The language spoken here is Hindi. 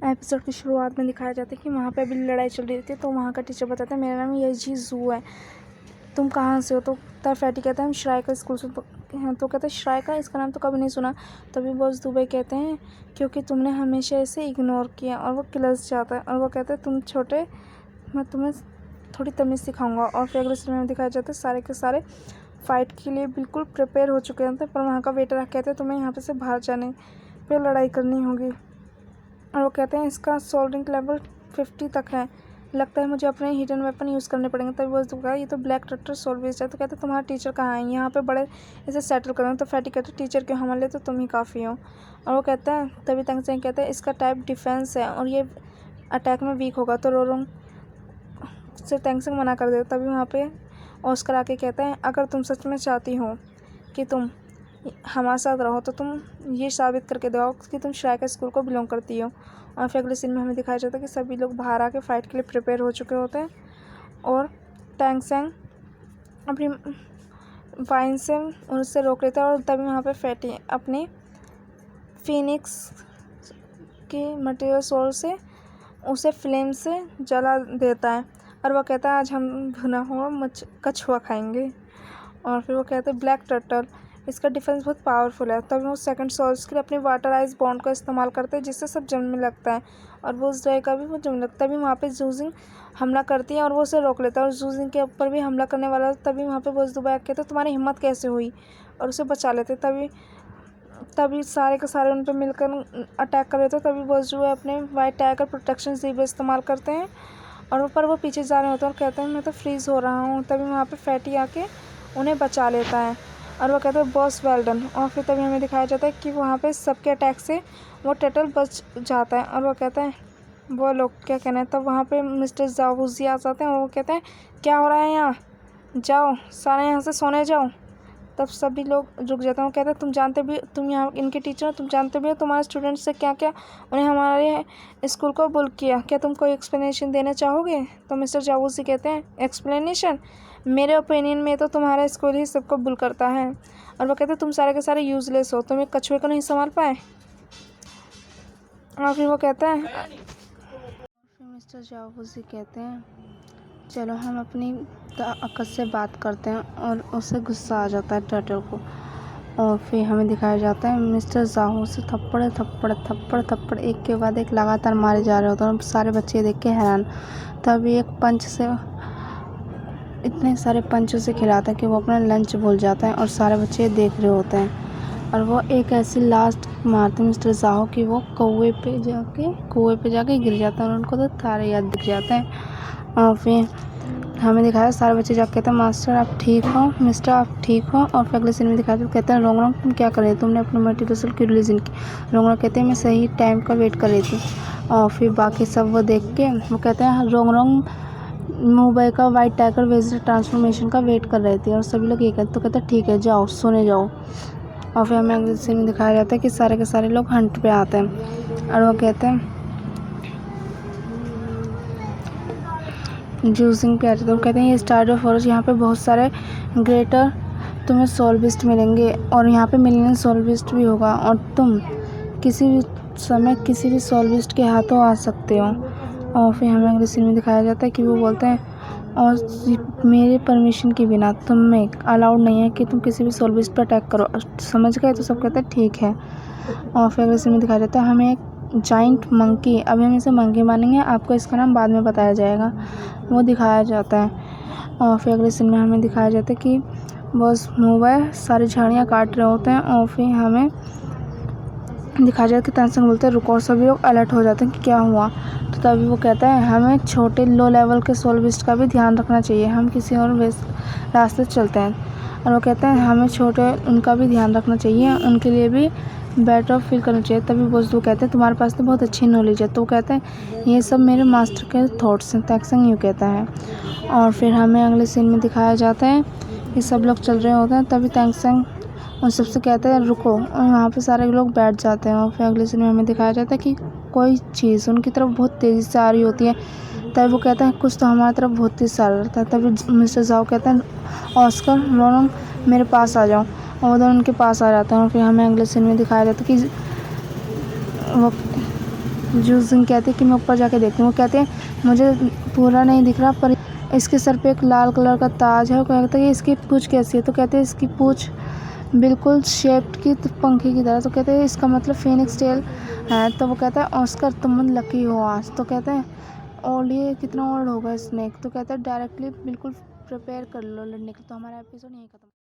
एपिसोड की शुरुआत में दिखाया जाता है कि वहाँ पे अभी लड़ाई चल रही होती है। तो वहाँ का टीचर बताता है मेरा नाम यही जू है, तुम कहाँ से हो? तो तब फैटी कहता है हम श्राइका स्कूल से हैं। तो कहता है श्राइका, इसका नाम तो कभी नहीं सुना। तभी बॉस दुबई कहते हैं क्योंकि तुमने हमेशा इसे इग्नोर किया। और वो क्लास जाता है और वो कहता है तुम छोटे, मैं तुम्हें थोड़ी तमीज़ सिखाऊंगा। और फिर अगले सीन में दिखाया जाता है सारे के सारे फाइट के लिए बिल्कुल प्रिपेयर हो चुके होते हैं। पर वहाँ का वेटर कहते हैं तुम्हें यहाँ पे से बाहर जाने पे लड़ाई करनी होगी। और वो कहते हैं इसका सोल्डिंग लेवल 50 तक है, लगता है मुझे अपने हिडन वेपन यूज़ करने पड़ेंगे। तभी वो कहा ये तो ब्लैक टटर सोल्वेस्ट है। तो कहते हैं तुम्हारा टीचर कहाँ है, यहाँ पे बड़े इसे सेटल करो। तो फैटी कहते हैं टीचर क्यों, हमारे लिए तो तुम ही काफ़ी हो। और वो कहता है तभी तंग सिंह कहते हैं इसका टाइप डिफेंस है और ये अटैक में वीक होगा। तो रोरोंग से तंग सिंह मना कर देता। तभी वहाँ पे ऑस्कर आके कहता है अगर तुम सच में चाहती हो कि तुम हमारे साथ रहो तो तुम ये साबित करके दो कि तुम श्राइका स्कूल को बिलोंग करती हो। और फिर अगले सीन में हमें दिखाया जाता है कि सभी लोग बाहर आके फाइट के लिए प्रिपेयर हो चुके होते हैं और टैंग सेंग अपनी वाइन से उनसे रोक लेता है। और तभी वहाँ पे फैटी अपनी फिनिक्स के मटेरियल सोल से उसे फ्लेम से जला देता है। और वह कहता है आज हम भुना हुआ कछुआ खाएंगे। और फिर वो कहते हैं ब्लैक टर्टल, इसका डिफेंस बहुत पावरफुल है। तब वो सेकंड सोल्स के लिए अपने वाटर आइस बॉन्ड का इस्तेमाल करते हैं जिससे सब जमने लगता है और वो उस ड्राई का भी वो जमने लगता है। तभी वहाँ पे जूजिंग हमला करती है और वो उसे रोक लेता है और जूजिंग के ऊपर भी हमला करने वाला। तभी वहाँ पे बोझ दुबई कहते हैं तुम्हारी हिम्मत कैसे हुई, और उसे बचा लेते। तभी सारे के सारे उन पर मिलकर अटैक कर लेते हैं। तभी बोझ दुबई अपने वाइट टाइगर प्रोटेक्शन जीबे इस्तेमाल करते हैं और पर वो पीछे जा रहे होते हैं और कहते हैं मैं तो फ्रीज़ हो रहा हूँ। तभी वहाँ पे फैटी आके उन्हें बचा लेता है और वो कहते हैं बॉस वेल डन। और फिर तभी हमें दिखाया जाता है कि वहाँ पे सबके अटैक से वो टर्टल बच जाता है और वो कहता है वो लोग क्या कहना है। तब वहाँ पे मिस्टर जावूजी आ जाते हैं और वो कहते हैं क्या हो रहा है यहाँ, जाओ सारे यहाँ से सोने जाओ। तब सभी लोग रुक जाते हैं। वो कहते हैं तुम जानते भी, तुम यहाँ इनके टीचर हो, तुम जानते भी हो तुम्हारे स्टूडेंट्स से क्या क्या उन्हें हमारे स्कूल को बुल किया, क्या तुम कोई एक्सप्लेनेशन देना चाहोगे? तो मिस्टर जावूजी कहते हैं एक्सप्लेनेशन, मेरे ओपिनियन में तो तुम्हारा स्कूल ही सबको बुल करता है। और वो कहते हैं तुम सारे के सारे यूजलेस हो, तुम एक कछुए को नहीं संभाल पाए। और फिर वो कहता है फिर मिस्टर जावूजी कहते हैं चलो हम अपनी अक्ल से बात करते हैं। और उसे गुस्सा आ जाता है टर्टल को। और फिर हमें दिखाया जाता है मिस्टर जाहू से थप्पड़ थप्पड़ थप्पड़ थप्पड़ एक के बाद एक लगातार मारे जा रहे होते हैं और सारे बच्चे देख के हैरान। तभी एक पंच से इतने सारे पंचों से खिलाता है कि वो अपना लंच भूल जाता है और सारे बच्चे देख रहे होते हैं। और वो एक ऐसी लास्ट मारते हैं मिस्टर जाहू कि वो कुएं पे जाके गिर जाता है और उनको तो तारे याद दिख जाते हैं। और फिर हमें दिखाया सारे बच्चे जाके कहते हैं मास्टर आप ठीक हो, मिस्टर आप ठीक हो। और फिर अगले सीन में दिखाया कहते हैं रोंग रोंग तुम क्या कर रहे थे, तुमने अपने मल्टीवर्सल की रिलीजन की। रोंग रोंग कहते हैं मैं सही टाइम का वेट कर रही थी। और फिर बाकी सब वो देख के वो कहते हैं रोंग रोंग मुंबई का वाइट टाइगर वेजिटर ट्रांसफॉर्मेशन का वेट कर रहे थे। और सभी लोग ये कहते तो कहते हैं ठीक है जाओ सोने जाओ। और फिर हमें अगले सीन में दिखाया जाता है कि सारे के सारे लोग हंट पे आते हैं और वो कहते हैं जूसिंग पे आते हैं। तो कहते हैं ये स्टार ऑफ फॉरेस्ट, यहाँ पे बहुत सारे ग्रेटर तुम्हें सोलविस्ट मिलेंगे और यहाँ पे मिलियन सोलविस्ट भी होगा और तुम किसी भी समय किसी भी सोलविस्ट के हाथों आ सकते हो। और फिर हमें अगले सीन में दिखाया जाता है कि वो बोलते हैं और मेरे परमिशन के बिना तुम्हें अलाउड नहीं है कि तुम किसी भी सोलविस्ट पर अटैक करो, समझ गए? तो सब कहते हैं ठीक है। और फिर अगले सीन में दिखाया जाता है हमें एक जाइंट मंकी, अभी हम इसे मंकी मानेंगे, आपको इसका नाम बाद में बताया जाएगा, वो दिखाया जाता है। और फिर अगले सीन में हमें दिखाया जाता है कि बस मुंबई सारी झाड़ियाँ काट रहे होते हैं। और फिर हमें दिखाया जाता है कि तंग बोलते हैं रुको और सभी लोग अलर्ट हो जाते हैं कि क्या हुआ। तो तभी वो कहता है हमें छोटे लो लेवल के सोलविस्ट का भी ध्यान रखना चाहिए, हम किसी और रास्ते चलते हैं। और वो कहते हैं हमें छोटे उनका भी ध्यान रखना चाहिए, उनके लिए भी बेटर फील करना चाहिए। तभी वो कहते हैं तुम्हारे पास तो बहुत अच्छी नॉलेज है। तो वो कहते हैं ये सब मेरे मास्टर के थॉट्स हैं, तैक्संग यूँ कहता है। और फिर हमें अगले सीन में दिखाया जाता है कि सब लोग चल रहे होते हैं। तभी तैक्संग उन सबसे कहते हैं रुको और वहाँ पे सारे लोग बैठ जाते हैं। और फिर अगले सीन में हमें दिखाया जाता है कि कोई चीज़ उनकी तरफ बहुत तेज़ी से आ रही होती है। तभी वो कहता है कुछ तो हमारी तरफ बहुत तेज़ से आ रहा था। तभी मिस्टर जाओ कहते हैं ऑस्कर रोनम मेरे पास आ जाओ, और उधर उनके पास आ जाते हैं। और फिर हमें अगले सीन में दिखाया जाता है कि जूजिंग कहते हैं कि मैं ऊपर जाके देखती हूँ। वो कहते हैं मुझे पूरा नहीं दिख रहा पर इसके सर पे एक लाल कलर का ताज है। वो कहता है कि इसकी पूँछ कैसी है, तो कहते हैं इसकी पूँछ बिल्कुल शेप्ड की पंखे की तरह। तो कहते हैं इसका मतलब फिनिक्स टेल है। तो वो कहता है ऑस्कर तुम लकी हो आज। तो कहते हैं और ये कितना ओल्ड होगा स्नेक। तो कहता है डायरेक्टली बिल्कुल प्रिपेयर कर लो लड़ने के लिए। तो हमारा एपिसोड यहीं खत्म।